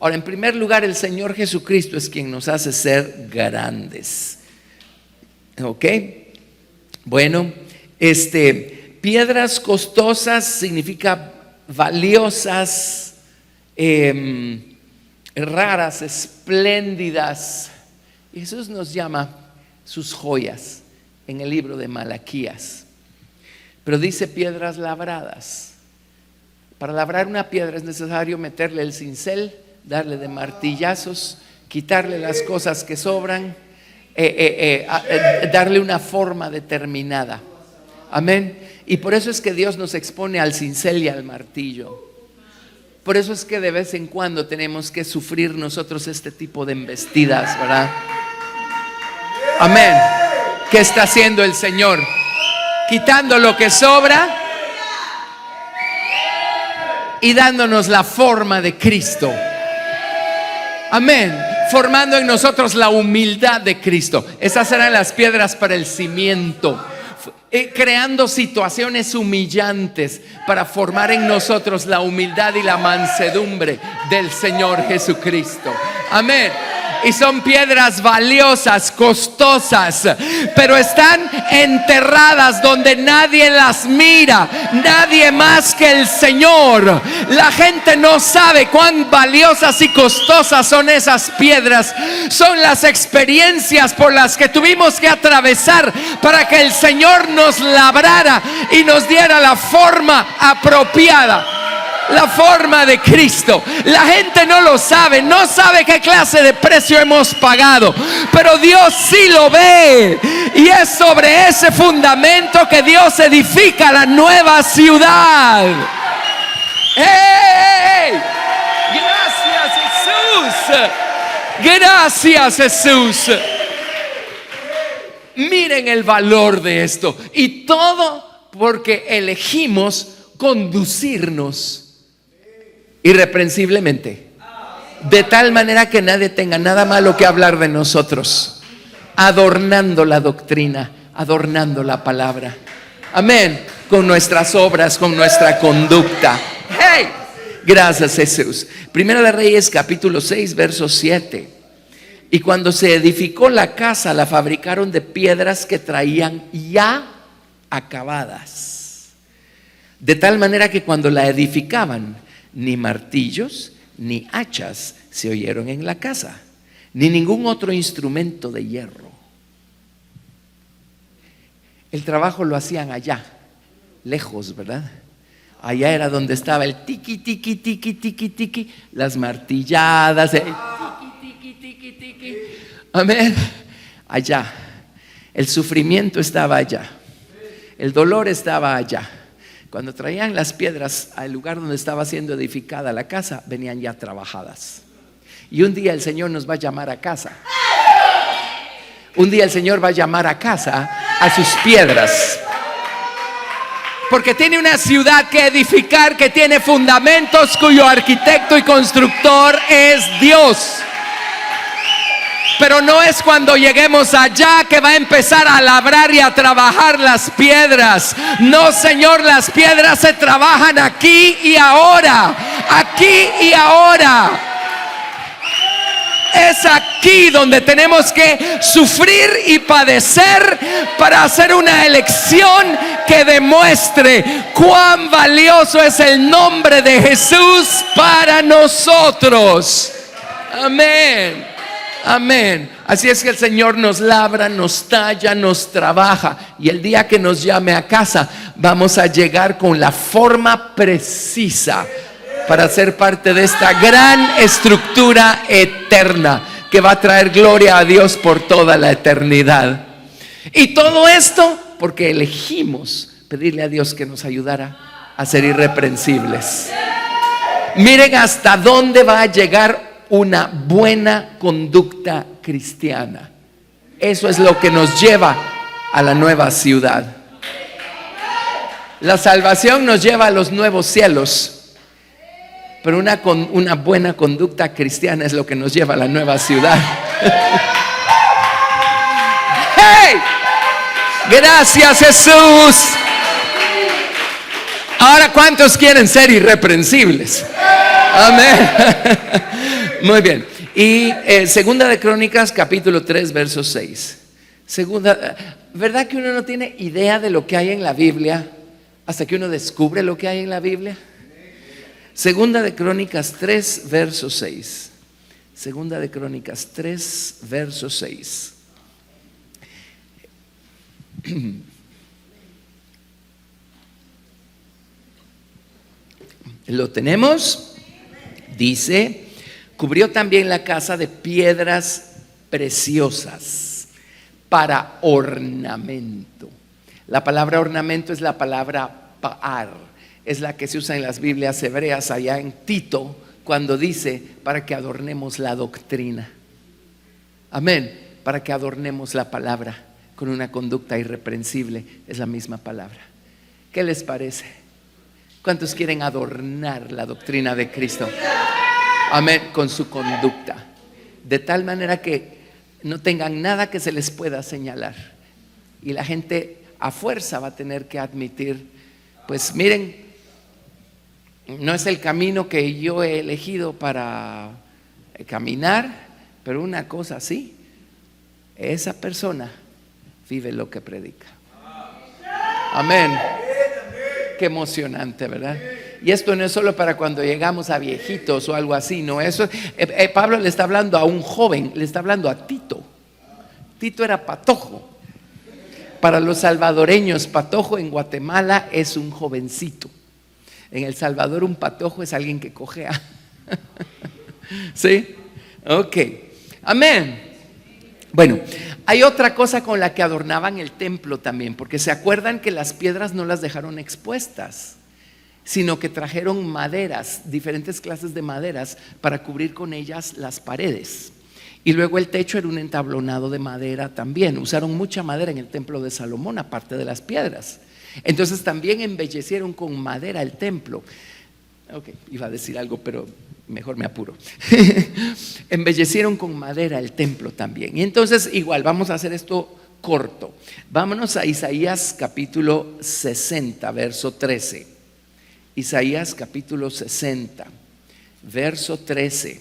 Ahora, en primer lugar, el Señor Jesucristo es quien nos hace ser grandes. ¿Ok? Bueno, piedras costosas significa valiosas, raras, espléndidas. Jesús nos llama sus joyas en el libro de Malaquías. Pero dice piedras labradas. Para labrar una piedra es necesario meterle el cincel, darle de martillazos, quitarle las cosas que sobran, darle una forma determinada. Amén. Y por eso es que Dios nos expone al cincel y al martillo. Por eso es que de vez en cuando tenemos que sufrir nosotros este tipo de embestidas, ¿verdad? Amén. ¿Qué está haciendo el Señor? Quitando lo que sobra y dándonos la forma de Cristo. Amén. Formando en nosotros la humildad de Cristo. Esas serán las piedras para el cimiento. Creando situaciones humillantes para formar en nosotros la humildad y la mansedumbre del Señor Jesucristo. Amén. Y son piedras valiosas, costosas, pero están enterradas donde nadie las mira, nadie más que el Señor. La gente no sabe cuán valiosas y costosas son esas piedras. Son las experiencias por las que tuvimos que atravesar para que el Señor nos labrara y nos diera la forma apropiada. La forma de Cristo. La gente no lo sabe, no sabe qué clase de precio hemos pagado, pero Dios sí lo ve, y es sobre ese fundamento que Dios edifica la nueva ciudad. ¡Hey! Gracias, Jesús. Gracias, Jesús. Miren el valor de esto, y todo porque elegimos conducirnos irreprensiblemente, de tal manera que nadie tenga nada malo que hablar de nosotros. adornando la doctrina, adornando la palabra. Amén. Con nuestras obras, con nuestra conducta. ¡Hey! Gracias, Jesús. Primera de Reyes, capítulo 6, verso 7. Y cuando se edificó la casa, la fabricaron de piedras que traían ya acabadas. De tal manera que cuando la edificaban, ni martillos ni hachas se oyeron en la casa, ni ningún otro instrumento de hierro. El trabajo lo hacían allá, lejos, ¿verdad? Allá era donde estaba el tiqui, tiqui, tiqui, tiqui, tiqui, las martilladas, el tiqui, tiqui, tiqui, tiqui. Amén. Allá. El sufrimiento estaba allá. El dolor estaba allá. Cuando traían las piedras al lugar donde estaba siendo edificada la casa, venían ya trabajadas. Y un día el Señor nos va a llamar a casa. Un día el Señor va a llamar a casa a sus piedras. Porque tiene una ciudad que edificar, que tiene fundamentos, cuyo arquitecto y constructor es Dios. Pero no es cuando lleguemos allá que va a empezar a labrar y a trabajar las piedras. No, Señor, las piedras se trabajan aquí y ahora. Aquí y ahora. Es aquí donde tenemos que sufrir y padecer para hacer una elección que demuestre cuán valioso es el nombre de Jesús para nosotros. Amén. Amén. Así es que el Señor nos labra, nos talla, nos trabaja. Y el día que nos llame a casa, vamos a llegar con la forma precisa para ser parte de esta gran estructura eterna que va a traer gloria a Dios por toda la eternidad. Y todo esto porque elegimos pedirle a Dios que nos ayudara a ser irreprensibles. Miren hasta dónde va a llegar una buena conducta cristiana. Eso es lo que nos lleva a la nueva ciudad. La salvación nos lleva a los nuevos cielos. Pero una buena conducta cristiana es lo que nos lleva a la nueva ciudad. ¡Hey! Gracias, Jesús. Ahora, ¿cuántos quieren ser irreprensibles? Amén. Muy bien. Y segunda de Crónicas, capítulo 3, verso 6. ¿Verdad que uno no tiene idea de lo que hay en la Biblia hasta que uno descubre lo que hay en la Biblia? Segunda de Crónicas 3, verso 6. Segunda de Crónicas 3, verso 6. ¿Lo tenemos? Dice, cubrió también la casa de piedras preciosas para ornamento. La palabra ornamento es la palabra pa'ar. Es la que se usa en las Biblias hebreas allá en Tito, cuando dice para que adornemos la doctrina. Amén. Para que adornemos la palabra con una conducta irreprensible. Es la misma palabra. ¿Qué les parece? ¿Cuántos quieren adornar la doctrina de Cristo? Amén. Con su conducta. De tal manera que no tengan nada que se les pueda señalar. Y la gente a fuerza va a tener que admitir, pues miren, no es el camino que yo he elegido para caminar, pero una cosa sí, esa persona vive lo que predica. Amén. Qué emocionante, ¿verdad? Y esto no es solo para cuando llegamos a viejitos o algo así, no. Eso Pablo le está hablando a un joven, le está hablando a Tito. Tito era patojo. Para los salvadoreños, patojo en Guatemala es un jovencito. En El Salvador un patojo es alguien que cojea. ¿Sí? Ok. Amén. Bueno, hay otra cosa con la que adornaban el templo también, porque se acuerdan que las piedras no las dejaron expuestas, sino que trajeron maderas, diferentes clases de maderas, para cubrir con ellas las paredes. Y luego el techo era un entablonado de madera también. Usaron mucha madera en el templo de Salomón, aparte de las piedras. Entonces también embellecieron con madera el templo. Ok, iba a decir algo, pero mejor me apuro. Embellecieron con madera el templo también. Y entonces igual vamos a hacer esto corto. Vámonos a Isaías capítulo 60, verso 13. Isaías capítulo 60, verso 13.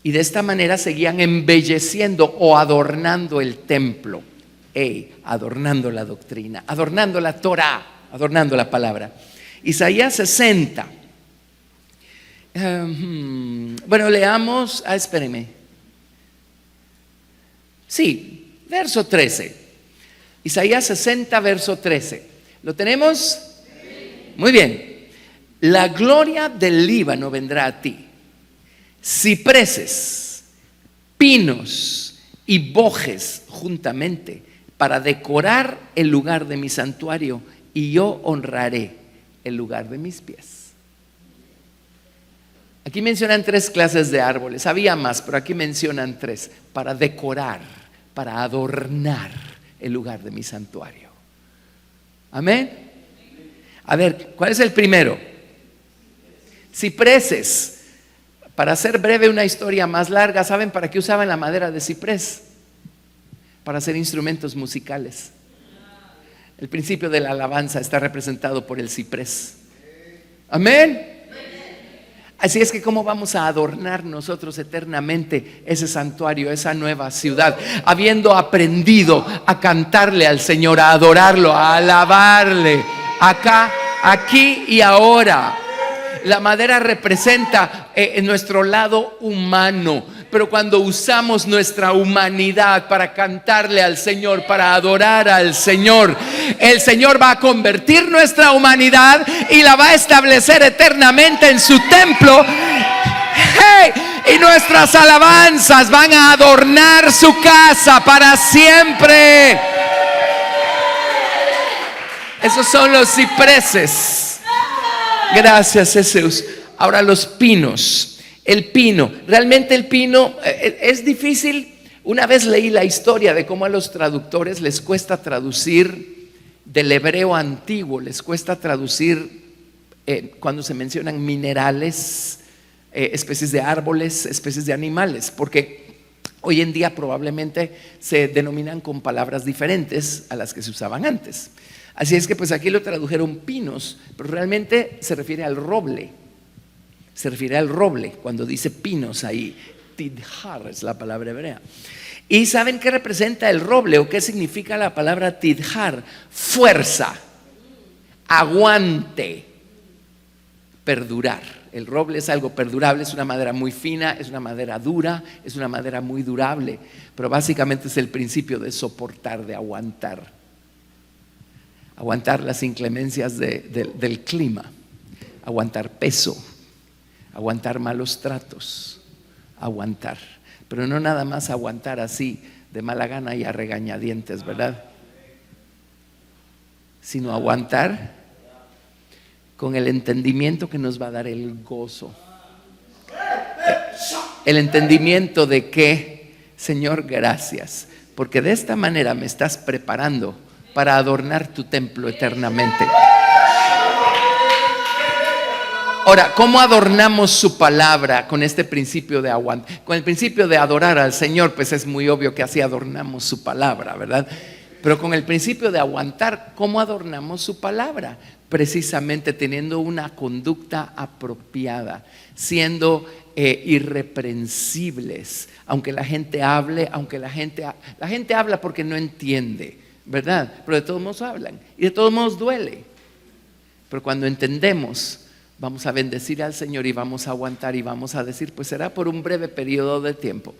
Y de esta manera seguían embelleciendo o adornando el templo. Adornando la doctrina, adornando la Torah, adornando la palabra. Isaías 60. Bueno, leamos, espérenme. Sí, verso 13. Isaías 60, verso 13. ¿Lo tenemos? Muy bien. La gloria del Líbano vendrá a ti. Cipreses, pinos y bojes juntamente para decorar el lugar de mi santuario, y yo honraré el lugar de mis pies. Aquí mencionan 3 clases de árboles, había más, pero aquí mencionan 3, para decorar, para adornar el lugar de mi santuario. Amén. A ver, ¿cuál es el primero? Cipreses. Para hacer breve una historia más larga, ¿saben para qué usaban la madera de ciprés? Para hacer instrumentos musicales. El principio de la alabanza está representado por el ciprés. Amén. Así es que ¿cómo vamos a adornar nosotros eternamente ese santuario, esa nueva ciudad? Habiendo aprendido a cantarle al Señor, a adorarlo, a alabarle, acá, aquí y ahora. La madera representa nuestro lado humano, pero cuando usamos nuestra humanidad para cantarle al Señor, para adorar al Señor, el Señor va a convertir nuestra humanidad y la va a establecer eternamente en su templo. Y nuestras alabanzas van a adornar su casa para siempre. Esos son los cipreses. Gracias, Jesús. Ahora los pinos. El pino, realmente el pino es difícil. Una vez leí la historia de cómo a los traductores les cuesta traducir del hebreo antiguo, les cuesta traducir cuando se mencionan minerales, especies de árboles, especies de animales, porque hoy en día probablemente se denominan con palabras diferentes a las que se usaban antes. Así es que pues aquí lo tradujeron pinos, pero realmente se refiere al roble. Se refiere al roble cuando dice pinos ahí. Tidhar es la palabra hebrea. ¿Y saben qué representa el roble o qué significa la palabra tidhar? Fuerza, aguante, perdurar. El roble es algo perdurable, es una madera muy fina, es una madera dura, es una madera muy durable, pero básicamente es el principio de soportar, de aguantar. Aguantar las inclemencias del clima, aguantar peso, aguantar malos tratos, aguantar. Pero no nada más aguantar así de mala gana y a regañadientes, ¿verdad? Sino aguantar con el entendimiento que nos va a dar el gozo. El entendimiento de que, Señor, gracias, porque de esta manera me estás preparando para adornar tu templo eternamente. Ahora, ¿cómo adornamos su palabra con este principio de aguantar? Con el principio de adorar al Señor, pues es muy obvio que así adornamos su palabra, ¿verdad? Pero con el principio de aguantar, ¿cómo adornamos su palabra? Precisamente teniendo una conducta apropiada, siendo irreprensibles, aunque la gente hable, la gente habla porque no entiende, ¿verdad? Pero de todos modos hablan y de todos modos duele. Pero cuando entendemos, vamos a bendecir al Señor y vamos a aguantar y vamos a decir, pues será por un breve periodo de tiempo.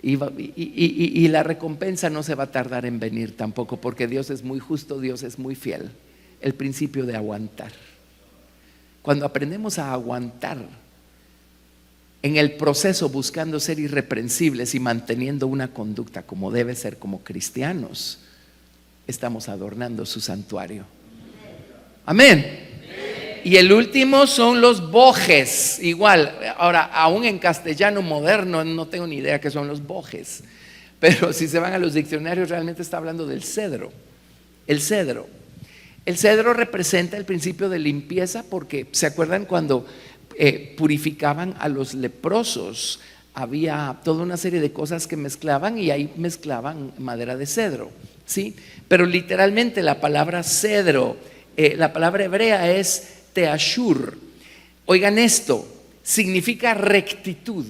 Y la recompensa no se va a tardar en venir tampoco, porque Dios es muy justo, Dios es muy fiel. El principio de aguantar. Cuando aprendemos a aguantar en el proceso, buscando ser irreprensibles y manteniendo una conducta como debe ser como cristianos, estamos adornando su santuario. Amén. Y el último son los bojes. Igual, ahora, aún en castellano moderno no tengo ni idea qué son los bojes, pero si se van a los diccionarios realmente está hablando del cedro. El cedro representa el principio de limpieza, porque ¿se acuerdan cuando purificaban a los leprosos. Había toda una serie de cosas que mezclaban, y ahí mezclaban madera de cedro, ¿sí? Pero literalmente la palabra cedro, la palabra hebrea es teashur. Oigan esto, significa rectitud,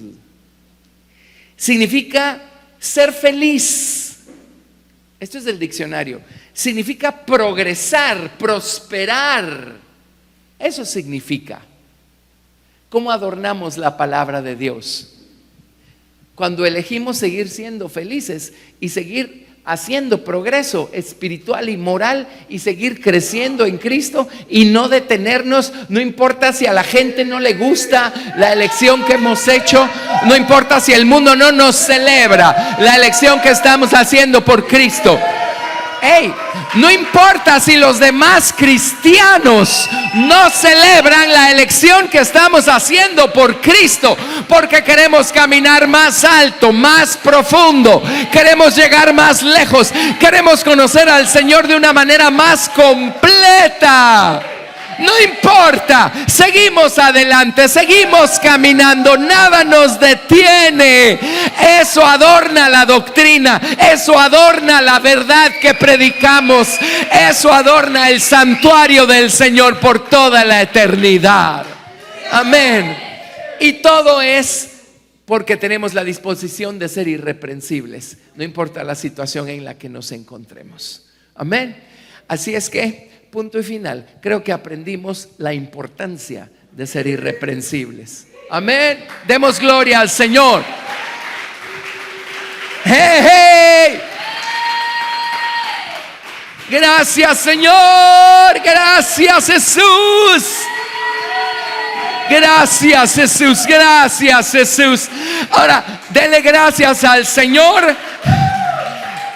significa ser feliz. Esto es del diccionario. Significa progresar, prosperar. Eso significa. ¿Cómo adornamos la palabra de Dios? Cuando elegimos seguir siendo felices y seguir haciendo progreso espiritual y moral y seguir creciendo en Cristo y no detenernos, no importa si a la gente no le gusta la elección que hemos hecho, no importa si el mundo no nos celebra la elección que estamos haciendo por Cristo. Hey, no importa si los demás cristianos no celebran la elección que estamos haciendo por Cristo, porque queremos caminar más alto, más profundo, queremos llegar más lejos, queremos conocer al Señor de una manera más completa. No importa, seguimos adelante, seguimos caminando, nada nos detiene. Eso adorna la doctrina, eso adorna la verdad que predicamos, eso adorna el santuario del Señor por toda la eternidad. Amén. Y todo es porque tenemos la disposición de ser irreprensibles, no importa la situación en la que nos encontremos. Amén. Así es que, punto y final, creo que aprendimos la importancia de ser irreprensibles. Amén. Demos gloria al Señor. ¡Hey, hey! Gracias, Señor. Gracias, Jesús. Gracias, Jesús. Gracias, Jesús. Ahora, dele gracias al Señor.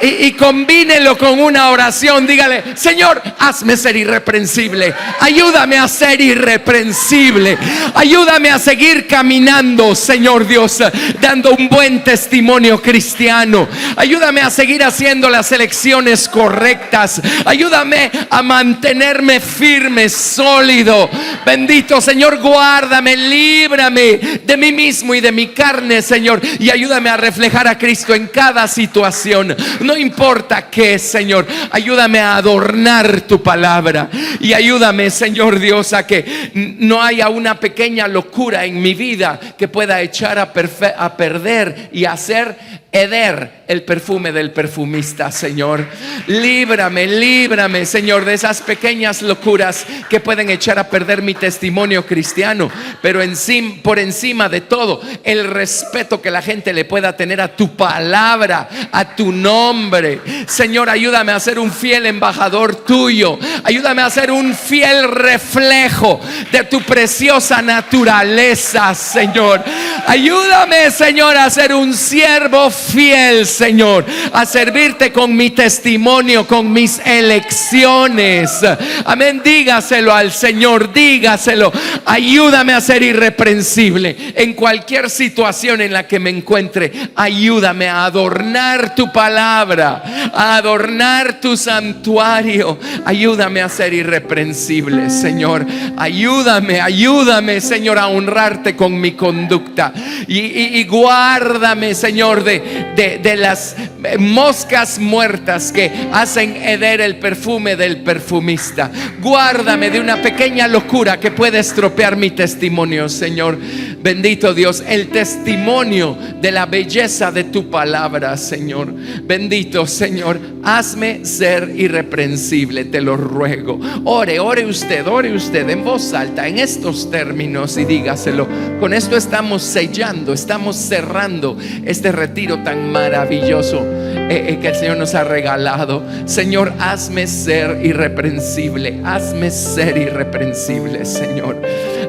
Y combínelo con una oración. Dígale: Señor, hazme ser irreprensible. Ayúdame a ser irreprensible. Ayúdame a seguir caminando, Señor Dios, dando un buen testimonio cristiano. Ayúdame a seguir haciendo las elecciones correctas. Ayúdame a mantenerme firme, sólido. Bendito Señor, guárdame, líbrame de mí mismo y de mi carne, Señor. Y ayúdame a reflejar a Cristo en cada situación. No importa qué, Señor, ayúdame a adornar tu palabra. Y ayúdame, Señor Dios, a que no haya una pequeña locura en mi vida que pueda echar a perder y hacer heder el perfume del perfumista, Señor. Líbrame, Señor, de esas pequeñas locuras que pueden echar a perder mi testimonio cristiano. Pero por encima de todo, el respeto que la gente le pueda tener a tu palabra, a tu nombre. Señor, ayúdame a ser un fiel embajador tuyo. Ayúdame a ser un fiel reflejo de tu preciosa naturaleza, Señor. Ayúdame, Señor, a ser un siervo fiel, Señor, a servirte con mi testimonio, con mis elecciones. Amén. Dígaselo al Señor, dígaselo. Ayúdame a ser irreprensible en cualquier situación en la que me encuentre. Ayúdame a adornar tu palabra, a adornar tu santuario. Ayúdame a ser irreprensible, Señor. Ayúdame, Señor, a honrarte con mi conducta. Y guárdame, Señor, de las moscas muertas que hacen heder el perfume del perfumista. Guárdame de una pequeña locura que puede estropear mi testimonio, Señor. Bendito Dios, el testimonio de la belleza de tu palabra, Señor. Bendito Señor, hazme ser irreprensible, te lo ruego. Ore usted en voz alta en estos términos y dígaselo. Con esto estamos sellando, estamos cerrando este retiro tan maravilloso que el Señor nos ha regalado. Señor, hazme ser irreprensible. Hazme ser irreprensible, Señor.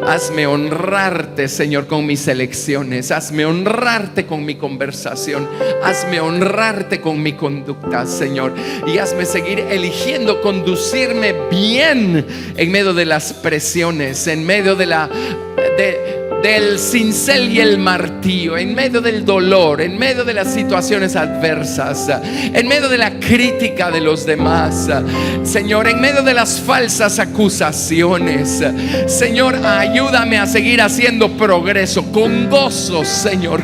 Hazme honrarte, Señor, con mis elecciones. Hazme honrarte con mi conversación. Hazme honrarte con mi conducta, Señor. Y hazme seguir eligiendo conducirme bien en medio de las presiones, en medio de del cincel y el martillo, en medio del dolor, en medio de las situaciones adversas, en medio de la crítica de los demás, Señor, en medio de las falsas acusaciones, Señor, ayúdame a seguir haciendo progreso con gozo, Señor,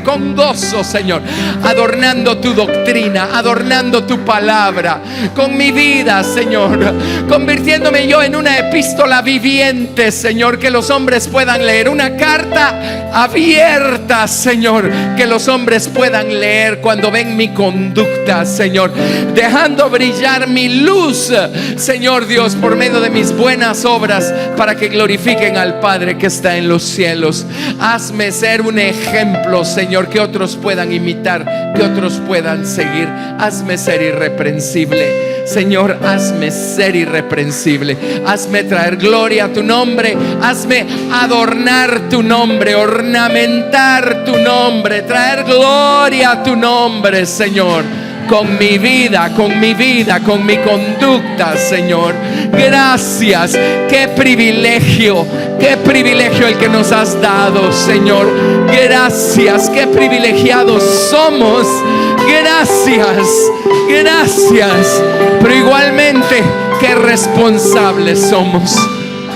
adornando tu doctrina, adornando tu palabra con mi vida, Señor, convirtiéndome yo en una epístola viviente, Señor, que los hombres puedan leer, una carta abierta, Señor, que los hombres puedan leer cuando ven mi conducta, Señor, dejando brillar mi luz, Señor Dios, por medio de mis buenas obras, para que glorifiquen al Padre que está en los cielos. Hazme ser un ejemplo, Señor, que otros puedan imitar, que otros puedan seguir. Hazme ser irreprensible, Señor, hazme ser irreprensible. Hazme traer gloria a tu nombre. Hazme adornar tu nombre, ornamentar tu nombre, traer gloria a tu nombre, Señor, con mi vida, con mi conducta, Señor. Gracias, qué privilegio el que nos has dado, Señor. Gracias, qué privilegiados somos. Gracias, pero igualmente qué responsables somos.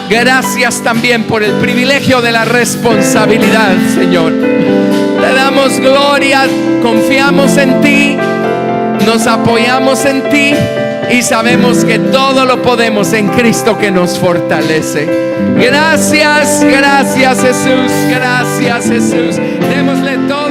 Gracias también por el privilegio de la responsabilidad, Señor. Te damos gloria, confiamos en ti, nos apoyamos en ti y sabemos que todo lo podemos en Cristo que nos fortalece. Gracias Jesús, Démosle todo